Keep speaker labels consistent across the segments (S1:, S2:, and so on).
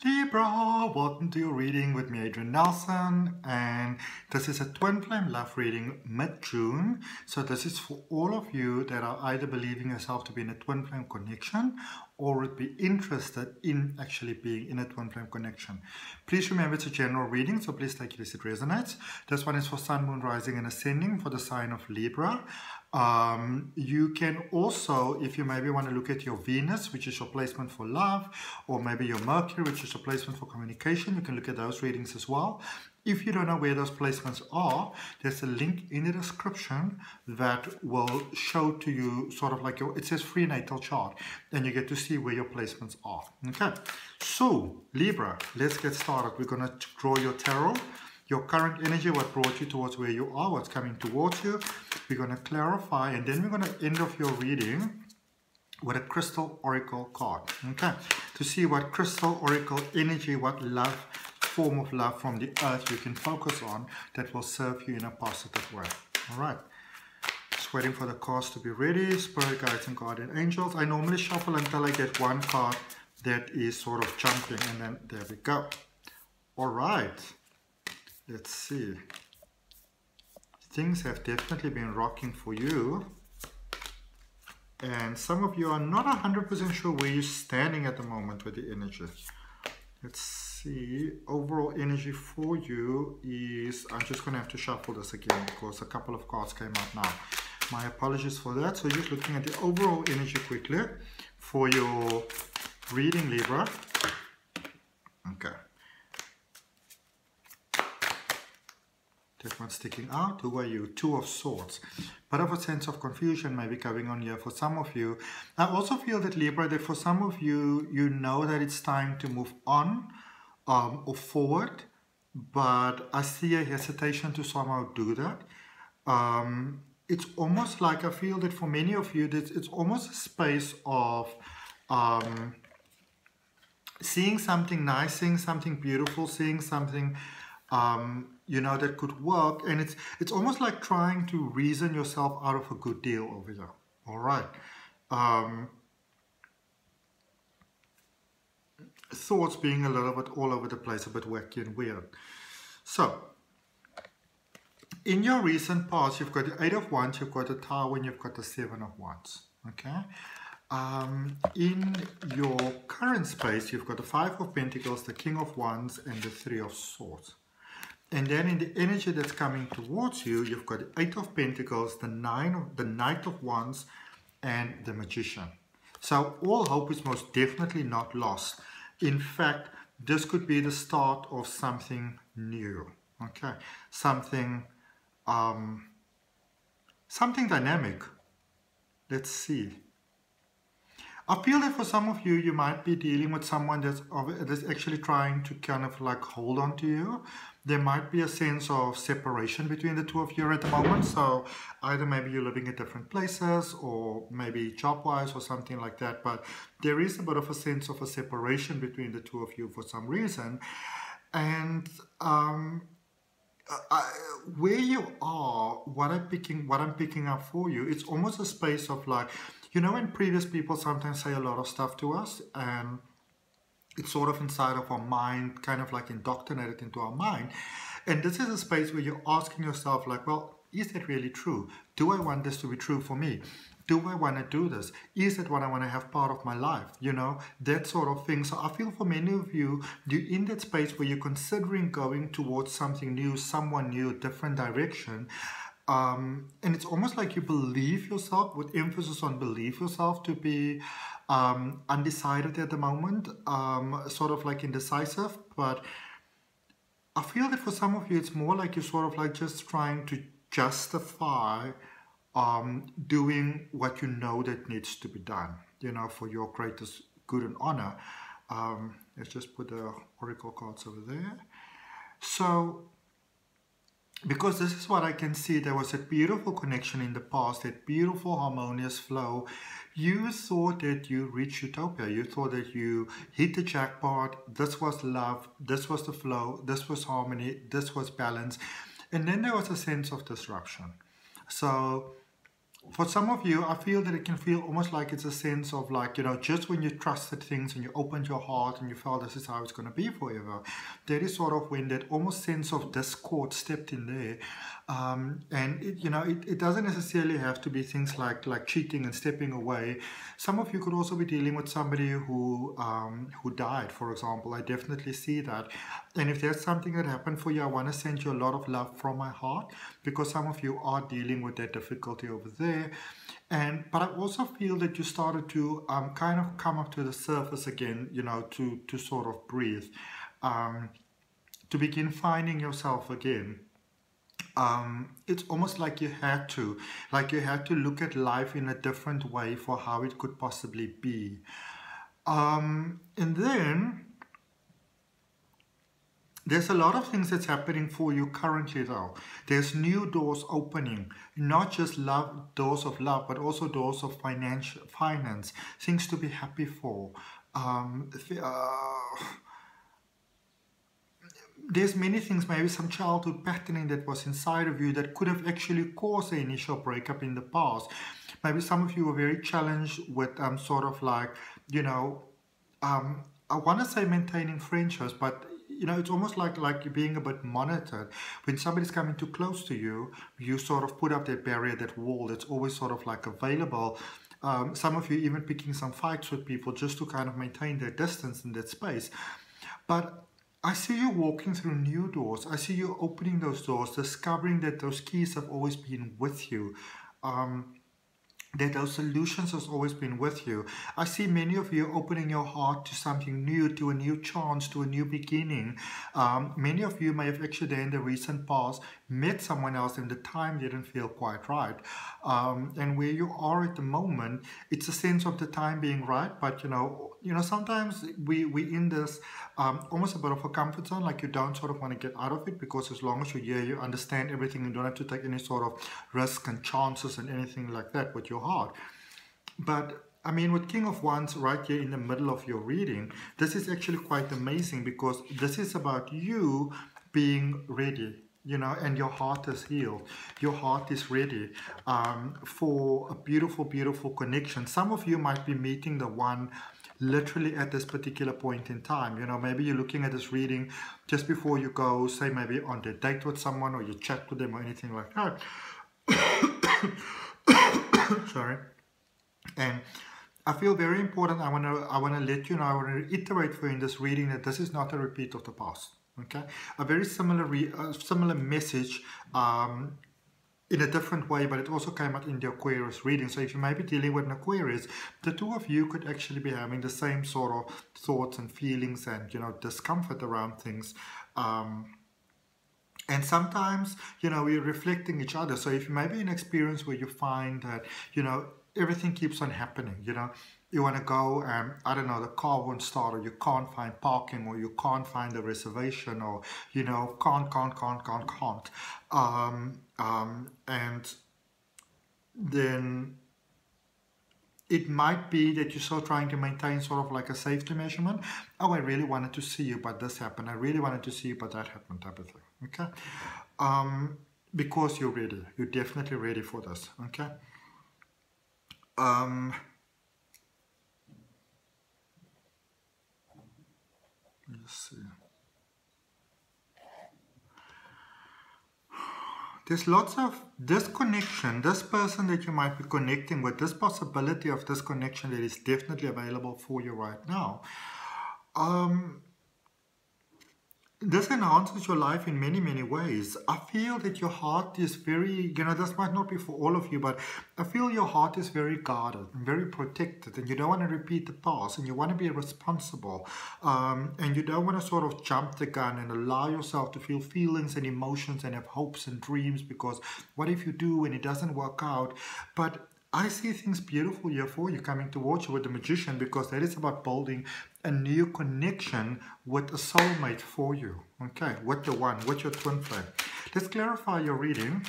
S1: Libra, welcome to your reading with me, Adrian Nelson, and this is a twin flame love reading mid-June. So this is for all of you that are either believing yourself to be in a twin flame connection or would be interested in actually being in a twin flame connection. Please remember it's a general reading, so please take it as it resonates. This one is for Sun, Moon, Rising and Ascending for the sign of Libra. You can also, if you maybe want to look at your Venus, which is your placement for love, or maybe your Mercury, which is your placement for communication, you can look at those readings as well. If you don't know where those placements are, there's a link in the description that will show to you sort of like it says free natal chart, and you get to see where your placements are. Okay, so Libra, let's get started. We're going to draw your tarot. Your current energy, what brought you towards where you are, what's coming towards you. We're going to clarify, and then we're going to end off your reading with a crystal oracle card. Okay, to see what crystal oracle energy, what love, form of love from the earth you can focus on that will serve you in a positive way. All right. Just waiting for the cards to be ready. Spirit guides and guardian angels. I normally shuffle until I get one card that is sort of jumping, and then there we go. All right. Let's see. Things have definitely been rocking for you. And some of you are not 100% sure where you're standing at the moment with the energy. Let's see. Overall energy for you is... I'm just going to have to shuffle this again because a couple of cards came out now. My apologies for that. So just looking at the overall energy quickly for your reading, Libra. Okay. That one's sticking out. Who are you? Two of Swords. Bit of a sense of confusion maybe going on here for some of you. I also feel that Libra, that for some of you, you know that it's time to move on or forward, but I see a hesitation to somehow do that. It's almost like I feel that for many of you, that it's almost a space of seeing something nice, seeing something beautiful, seeing something you know, that could work, and it's almost like trying to reason yourself out of a good deal over here. All right. Thoughts being a little bit all over the place, a bit wacky and weird. So, in your recent past, you've got the Eight of Wands, you've got the Tower, and you've got the Seven of Wands. Okay. In your current space, you've got the Five of Pentacles, the King of Wands, and the Three of Swords. And then in the energy that's coming towards you, you've got the Eight of Pentacles, the Knight of Wands, and the Magician. So all hope is most definitely not lost. In fact, this could be the start of something new. Okay, something dynamic. Let's see. I feel that for some of you, you might be dealing with someone that's actually trying to kind of like hold on to you. There might be a sense of separation between the two of you at the moment. So either maybe you're living at different places or maybe job-wise or something like that. But there is a bit of a sense of a separation between the two of you for some reason. And where you are, what I'm picking up for you, it's almost a space of like, you know, when previous people sometimes say a lot of stuff to us and it's sort of inside of our mind, kind of like indoctrinated into our mind. And this is a space where you're asking yourself like, well, is that really true? Do I want this to be true for me? Do I want to do this? Is it what I want to have part of my life? You know, that sort of thing. So I feel for many of you, you're in that space where you're considering going towards something new, someone new, different direction. And it's almost like you believe yourself, with emphasis on believe yourself, to be undecided at the moment, sort of like indecisive. But I feel that for some of you, it's more like you're sort of like just trying to justify doing what you know that needs to be done, you know, for your greatest good and honor. Let's just put the oracle cards over there. So, because this is what I can see, there was a beautiful connection in the past, that beautiful harmonious flow. You thought that you reached utopia. You thought that you hit the jackpot. This was love. This was the flow. This was harmony. This was balance. And then there was a sense of disruption. So for some of you, I feel that it can feel almost like it's a sense of like, you know, just when you trusted things and you opened your heart and you felt this is how it's going to be forever, that is sort of when that almost sense of discord stepped in there. And it, you know, it doesn't necessarily have to be things like cheating and stepping away. Some of you could also be dealing with somebody who died, for example. I definitely see that. And if there's something that happened for you, I want to send you a lot of love from my heart, because some of you are dealing with that difficulty over there. But I also feel that you started to kind of come up to the surface again, you know, to sort of breathe, to begin finding yourself again. It's almost like you had to look at life in a different way for how it could possibly be. And then there's a lot of things that's happening for you currently though. There's new doors opening, not just love, doors of love, but also doors of finance, things to be happy for. There's many things, maybe some childhood patterning that was inside of you that could have actually caused the initial breakup in the past. Maybe some of you were very challenged with sort of like, you know, I want to say maintaining friendships, but you know, it's almost like you're being a bit monitored. When somebody's coming too close to you, you sort of put up that barrier, that wall that's always sort of like available. Some of you even picking some fights with people just to kind of maintain their distance in that space. But I see you walking through new doors. I see you opening those doors, discovering that those keys have always been with you. That those solutions has always been with you. I see many of you opening your heart to something new, to a new chance, to a new beginning. Many of you may have actually in the recent past met someone else and the time didn't feel quite right. And where you are at the moment, it's a sense of the time being right, but you know, sometimes we in this almost a bit of a comfort zone, like you don't sort of want to get out of it, because as long as you're here, you understand everything and don't have to take any sort of risk and chances and anything like that with your heart. But I mean, with King of Wands right here in the middle of your reading, this is actually quite amazing, because this is about you being ready, you know, and your heart is healed. Your heart is ready for a beautiful, beautiful connection. Some of you might be meeting the one literally at this particular point in time. You know, maybe you're looking at this reading just before you go, say maybe on the date with someone, or you chat with them or anything like that. Sorry. And I feel very important. I want to let you know, I want to reiterate for you in this reading that this is not a repeat of the past. Okay, a very similar message in a different way, but it also came out in the Aquarius reading. So if you may be dealing with an Aquarius, the two of you could actually be having the same sort of thoughts and feelings and, you know, discomfort around things. And sometimes, you know, we're reflecting each other. So if you may be in an experience where you find that, you know, everything keeps on happening, you know, you want to go and, I don't know, the car won't start, or you can't find parking, or you can't find a reservation, or, you know, can't. And then it might be that you're still trying to maintain sort of like a safety measurement. Oh, I really wanted to see you, but this happened. I really wanted to see you, but that happened, type of thing. Okay? Because you're ready. You're definitely ready for this. Okay? Let's see. There's lots of disconnection. This person that you might be connecting with, this possibility of this connection that is definitely available for you right now. This enhances your life in many, many ways. I feel that your heart is very, you know, this might not be for all of you, but I feel your heart is very guarded and very protected, and you don't want to repeat the past, and you want to be responsible, and you don't want to sort of jump the gun and allow yourself to feel feelings and emotions and have hopes and dreams, because what if you do and it doesn't work out? But I see things beautiful here for you coming towards you with the Magician, because that is about building a new connection with a soulmate for you. Okay, with the one, with your twin flame. Let's clarify your reading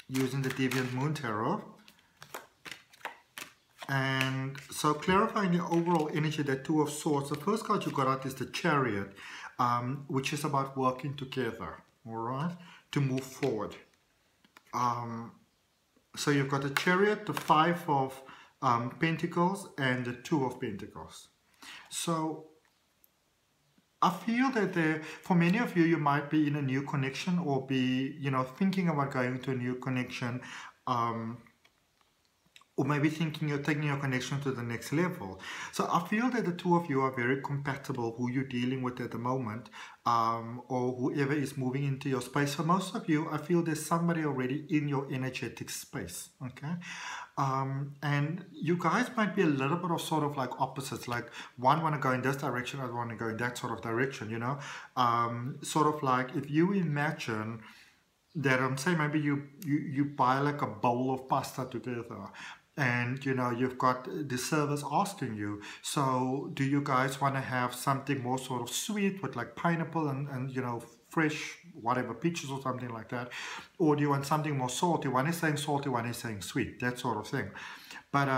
S1: using the Deviant Moon Tarot. And so clarifying the overall energy, that Two of Swords. The first card you got out is the Chariot, which is about working together, all right, to move forward. So you've got the Chariot, the Five of Pentacles, and the Two of Pentacles. So I feel that for many of you, you might be in a new connection or be, thinking about going to a new connection. Or maybe thinking you're taking your connection to the next level. So I feel that the two of you are very compatible, who you're dealing with at the moment, or whoever is moving into your space. For most of you, I feel there's somebody already in your energetic space, okay? And you guys might be a little bit of sort of like opposites, like one want to go in this direction, other want to go in that sort of direction, sort of like if you imagine that say maybe you buy like a bowl of pasta together, and you've got the servers asking you, so do you guys want to have something more sort of sweet with like pineapple and fresh whatever peaches or something like that, or do you want something more salty? One is saying salty, one is saying sweet, that sort of thing. But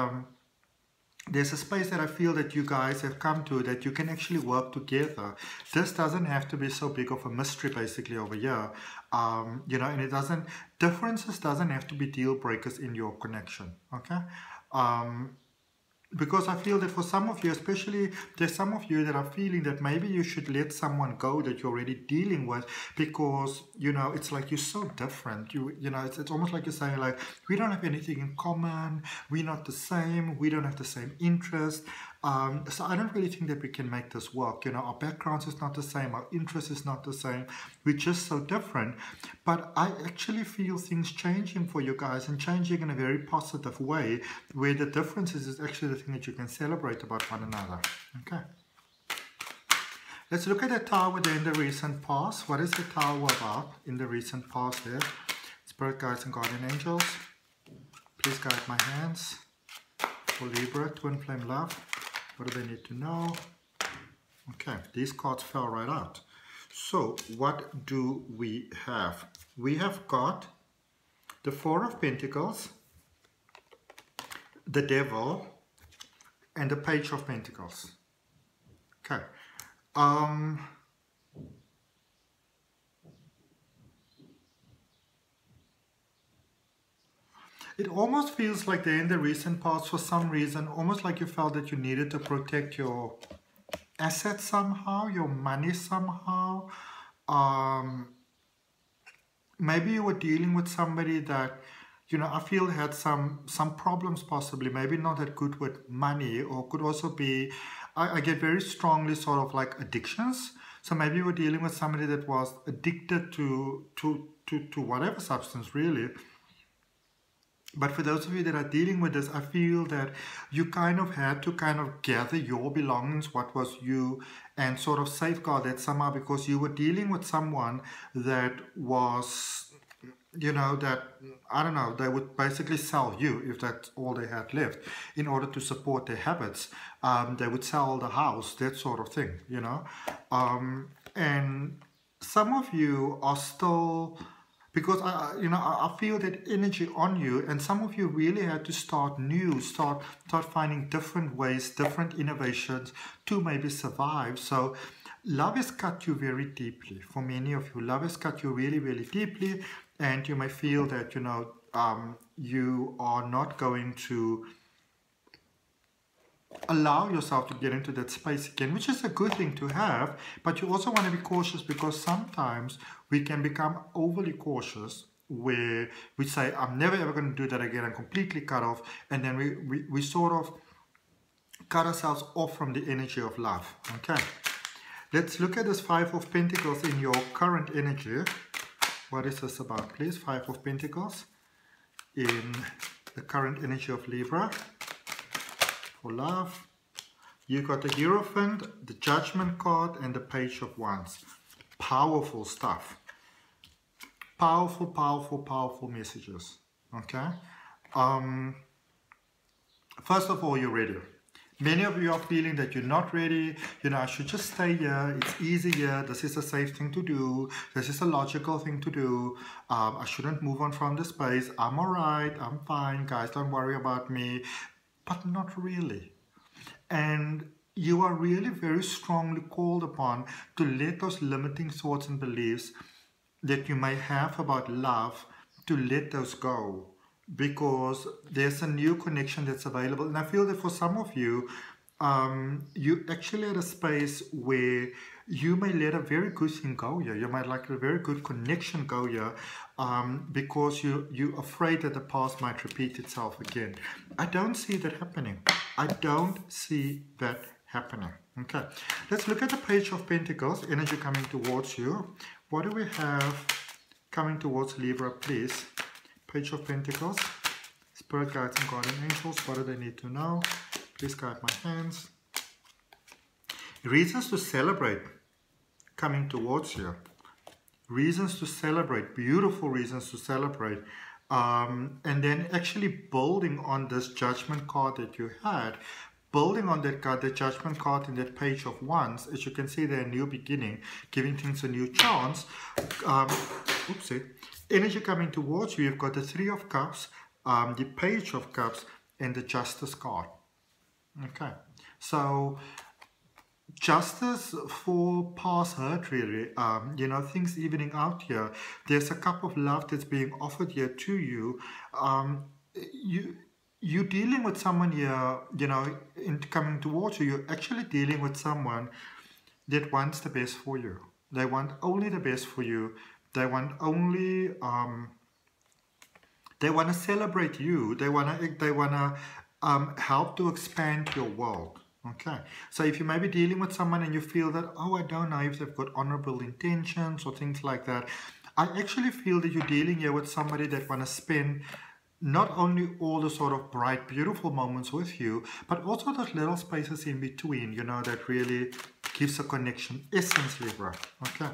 S1: there's a space that I feel that you guys have come to, that you can actually work together. This doesn't have to be so big of a mystery basically over here, and differences doesn't have to be deal breakers in your connection, okay? Because I feel that for some of you, especially, there's some of you that are feeling that maybe you should let someone go that you're already dealing with, because, it's like you're so different. It's almost like you're saying, like, we don't have anything in common, we're not the same, we don't have the same interest. So I don't really think that we can make this work. Our backgrounds is not the same, our interest is not the same, we're just so different. But I actually feel things changing for you guys, and changing in a very positive way, where the differences is actually the thing that you can celebrate about one another. Okay. Let's look at the Tower there in the recent past. What is the Tower about in the recent past there? Spirit guides and guardian angels, please guide my hands for Libra, twin flame love. What do they need to know? Okay, these cards fell right out. So what do we have? We have got the Four of Pentacles, the Devil, and the Page of Pentacles. Okay. It almost feels like they're in the recent past for some reason, almost like you felt that you needed to protect your assets somehow, your money somehow. Maybe you were dealing with somebody that, I feel had some problems possibly, maybe not that good with money, or could also be, I get very strongly sort of like addictions. So maybe you were dealing with somebody that was addicted to whatever substance really. But for those of you that are dealing with this, I feel that you kind of had to kind of gather your belongings, what was you, and sort of safeguard that somehow, because you were dealing with someone that was, that, I don't know, they would basically sell you if that's all they had left in order to support their habits. They would sell the house, that sort of thing, and some of you are still... Because I feel that energy on you, and some of you really had to start new, start finding different ways, different innovations to maybe survive. So love has cut you very deeply. For many of you, love has cut you really, really deeply, and you may feel that you are not going to allow yourself to get into that space again, which is a good thing to have, but you also want to be cautious, because sometimes we can become overly cautious, where we say, I'm never ever going to do that again, I'm completely cut off, and then we sort of cut ourselves off from the energy of love. Okay, let's look at this Five of Pentacles in your current energy. What is this about, please? Five of Pentacles in the current energy of Libra. For love, you got the Hierophant, the Judgment card, and the Page of Wands. Powerful stuff. Powerful, powerful, powerful messages. Okay. First of all, you're ready. Many of you are feeling that you're not ready. I should just stay here. It's easy here. This is a safe thing to do. This is a logical thing to do. I shouldn't move on from the space. I'm all right. I'm fine. Guys, don't worry about me. But not really. And you are really very strongly called upon to let those limiting thoughts and beliefs that you may have about love, to let those go. because there's a new connection that's available. And I feel that for some of you, you actually at a space where you may let a very good thing go here. You might like a very good connection go here, because you're afraid that the past might repeat itself again. I don't see that happening. I don't see that happening. Okay, let's look at the Page of Pentacles, energy coming towards you. What do we have coming towards Libra, please? Page of Pentacles, Spirit Guides and Guardian Angels, what do they need to know? Please guide my hands. Reasons to celebrate coming towards you. Reasons to celebrate, beautiful reasons to celebrate. And then actually building on this Judgment card that you had, building on that card, the Judgment card in that Page of Wands. As you can see there, a new beginning, giving things a new chance. Oopsie. Energy coming towards you, you've got the Three of Cups, the Page of Cups, and the Justice card. Okay, so justice for past hurt, really. You know, things evening out here. There's a cup of love that's being offered here to you. You're dealing with someone here, you know, coming towards you. You're actually dealing with someone that wants the best for you. They want only the best for you. They want only, they want to celebrate you. They want to help to expand your world. Okay, so if you may be dealing with someone and you feel that, oh, I don't know if they've got honorable intentions or things like that, I actually feel that you're dealing here with somebody that want to spend not only all the sort of bright, beautiful moments with you, but also those little spaces in between, you know, that really gives a connection. Essence, Libra. Okay.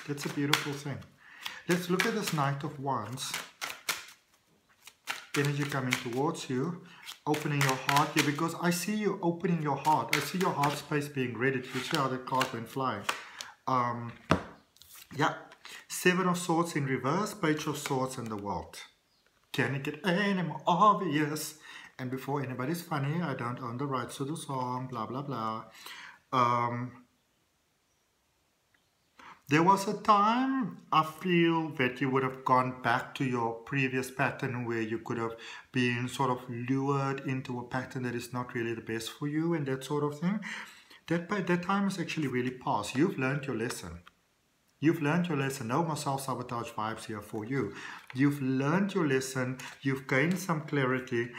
S1: That's a beautiful thing. Let's look at this Knight of Wands. Energy coming towards you. Opening your heart here, because I see you opening your heart. I see your heart space being ready. You see how that card went flying. Yeah. Seven of Swords in reverse. Page of Swords in the World. Can it get any more obvious? And before anybody's funny, I don't own the rights to the song. Blah, blah, blah. There was a time, I feel, that you would have gone back to your previous pattern where you could have been sort of lured into a pattern that is not really the best for you and that sort of thing. That time is actually really past. You've learned your lesson. You've learned your lesson. No more self-sabotage vibes here for you. You've learned your lesson. You've gained some clarity.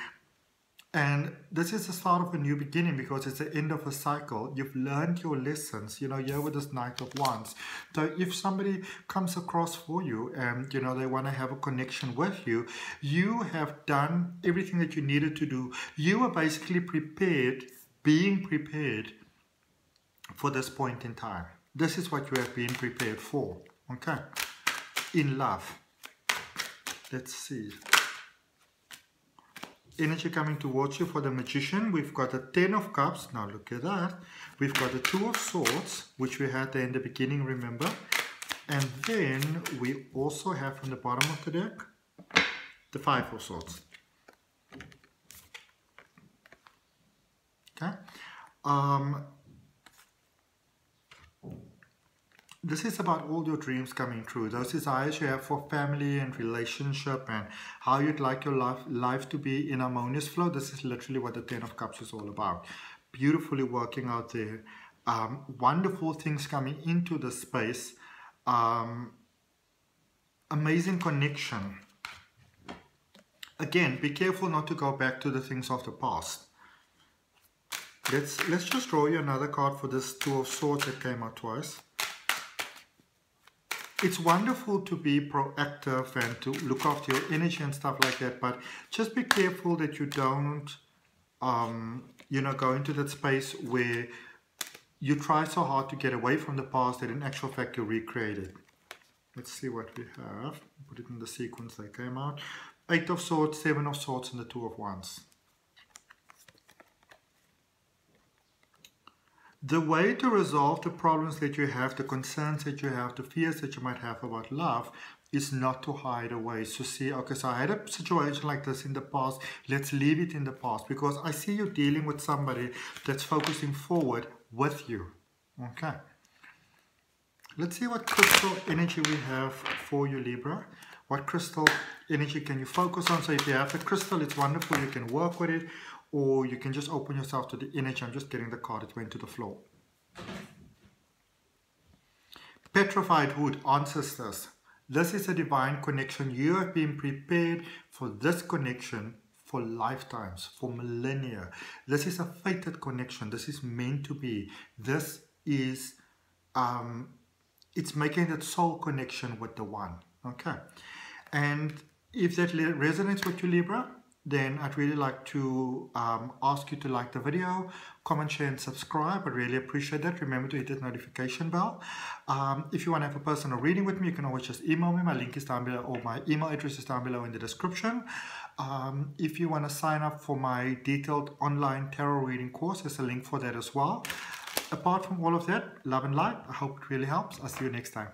S1: And this is the start of a new beginning, because it's the end of a cycle. You've learned your lessons, you know, here with this Knight of Wands. So if somebody comes across for you and, you know, they want to have a connection with you, you have done everything that you needed to do. You are basically prepared, being prepared for this point in time. This is what you have been prepared for, okay? In love. Let's see. Energy coming towards you for the Magician. We've got the Ten of Cups. Now look at that. We've got the Two of Swords, which we had there in the beginning, remember? And then we also have from the bottom of the deck, the Five of Swords. Okay. This is about all your dreams coming true. Those desires you have for family and relationship and how you'd like your life to be in harmonious flow. This is literally what the Ten of Cups is all about. Beautifully working out there. Wonderful things coming into the space. Amazing connection. Again, be careful not to go back to the things of the past. Let's just draw you another card for this Two of Swords that came out twice. It's wonderful to be proactive and to look after your energy and stuff like that, but just be careful that you don't, you know, go into that space where you try so hard to get away from the past that in actual fact you recreate it. Let's see what we have. Put it in the sequence they came out. Eight of Swords, Seven of Swords, and the Two of Wands. The way to resolve the problems that you have, the concerns that you have, the fears that you might have about love is not to hide away. So see, okay, so I had a situation like this in the past. Let's leave it in the past, because I see you dealing with somebody that's focusing forward with you. Okay. Let's see what crystal energy we have for you, Libra. What crystal energy can you focus on? So if you have the crystal, it's wonderful. You can work with it, or you can just open yourself to the energy. I'm just getting the card. It went to the floor. Petrified wood, ancestors. This is a divine connection. You have been prepared for this connection for lifetimes, for millennia. This is a fated connection. This is meant to be. This is, it's making that soul connection with the one. Okay. And if that resonates with you, Libra, then I'd really like to ask you to like the video, comment, share, and subscribe. I really appreciate that. Remember to hit that notification bell. If you want to have a personal reading with me, you can always just email me. My link is down below, or my email address is down below in the description. If you want to sign up for my detailed online tarot reading course, there's a link for that as well. Apart from all of that, love and light. I hope it really helps. I'll see you next time.